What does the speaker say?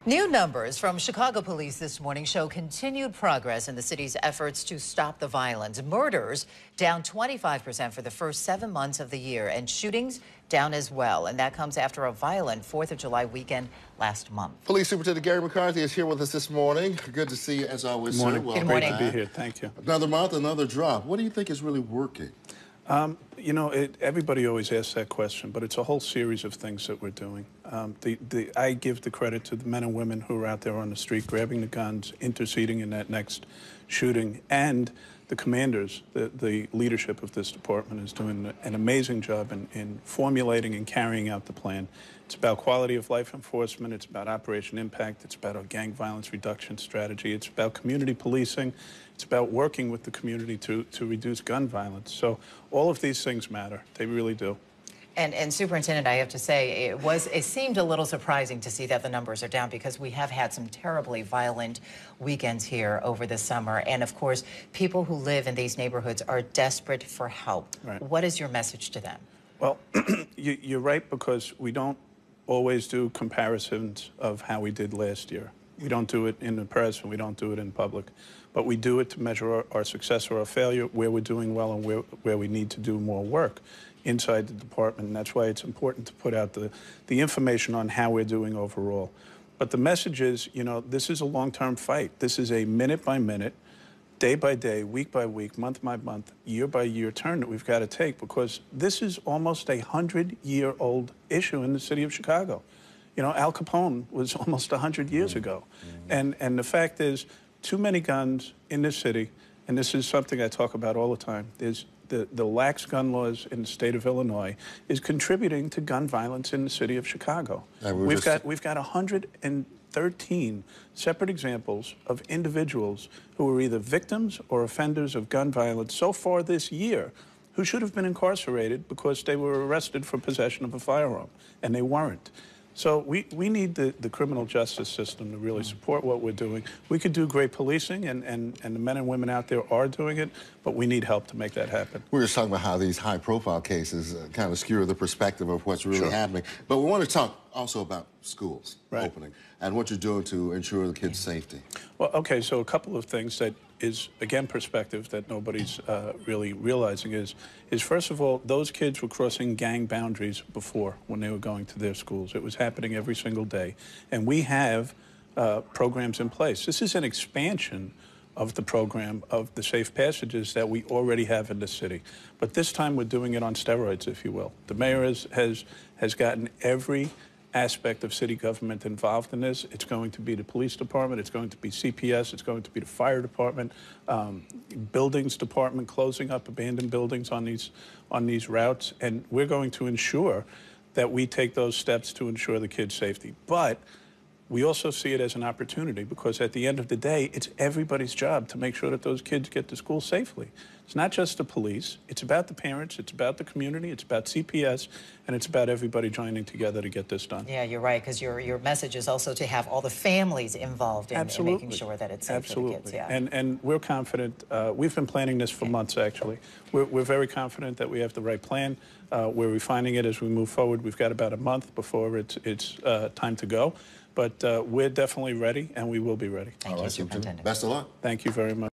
New numbers from Chicago police this morning show continued progress in the city's efforts to stop the violence. Murders down 25% for the first 7 months of the year, and shootings down as well. And that comes after a violent 4th of July weekend last month. Police Superintendent Garry McCarthy is here with us this morning. Good to see you as always, Good morning. sir. Good morning. Great to be here. Thank you. Another month, another drop. What do you think is really working? You know, everybody always asks that question, but it's a whole series of things that we're doing. I give the credit to the men and women who are out there on the street grabbing the guns, interceding in that next shooting, and the commanders. The leadership of this department is doing an amazing job in formulating and carrying out the plan. It's about quality of life enforcement. It's about Operation Impact. It's about our gang violence reduction strategy. It's about community policing. It's about working with the community to reduce gun violence. So all of these things matter. They really do. And Superintendent, I have to say, it seemed a little surprising to see that the numbers are down, because we have had some terribly violent weekends here over the summer. And of course, people who live in these neighborhoods are desperate for help. Right. What is your message to them? Well, you're right, because we don't always do comparisons of how we did last year. We don't do it in the press and we don't do it in public. But we do it to measure our success or our failure, where we're doing well and where we need to do more work inside the department. And that's why it's important to put out the information on how we're doing overall. But the message is, you know, this is a long-term fight. This is a minute-by-minute, day-by-day, week-by-week, month-by-month, year-by-year turn that we've got to take, because this is almost a 100-year-old issue in the city of Chicago. You know, Al Capone was almost 100 years ago. And the fact is, too many guns in this city, and this is something I talk about all the time, is the lax gun laws in the state of Illinois is contributing to gun violence in the city of Chicago. We've got 113 separate examples of individuals who are either victims or offenders of gun violence so far this year, who should have been incarcerated because they were arrested for possession of a firearm, and they weren't. So we need the criminal justice system to really support what we're doing. We could do great policing, and the men and women out there are doing it, but we need help to make that happen. We were just talking about how these high-profile cases kind of skew the perspective of what's really happening. But we want to talk also about schools opening and what you're doing to ensure the kids' safety. Well, okay, so a couple of things that is, again, perspective that nobody's really realizing is first of all, those kids were crossing gang boundaries before when they were going to their schools. It was happening every single day. And we have programs in place. This is an expansion of the program of the safe passages that we already have in the city. But this time we're doing it on steroids, if you will. The mayor has gotten every aspect of city government involved in this. It's going to be the police department, it's going to be CPS, it's going to be the fire department, buildings department, closing up abandoned buildings on these routes, and we're going to ensure that we take those steps to ensure the kids' safety. But we also see it as an opportunity, because at the end of the day, it's everybody's job to make sure that those kids get to school safely. It's not just the police. It's about the parents. It's about the community. It's about CPS. And it's about everybody joining together to get this done. Yeah, you're right, because your message is also to have all the families involved in making sure that it's safe for the kids. Yeah. And we're confident. We've been planning this for months, actually. We're very confident that we have the right plan. We're refining it as we move forward. We've got about a month before it's time to go. But we're definitely ready, and we will be ready. Thank you, Superintendent. Best of luck. Thank you very much.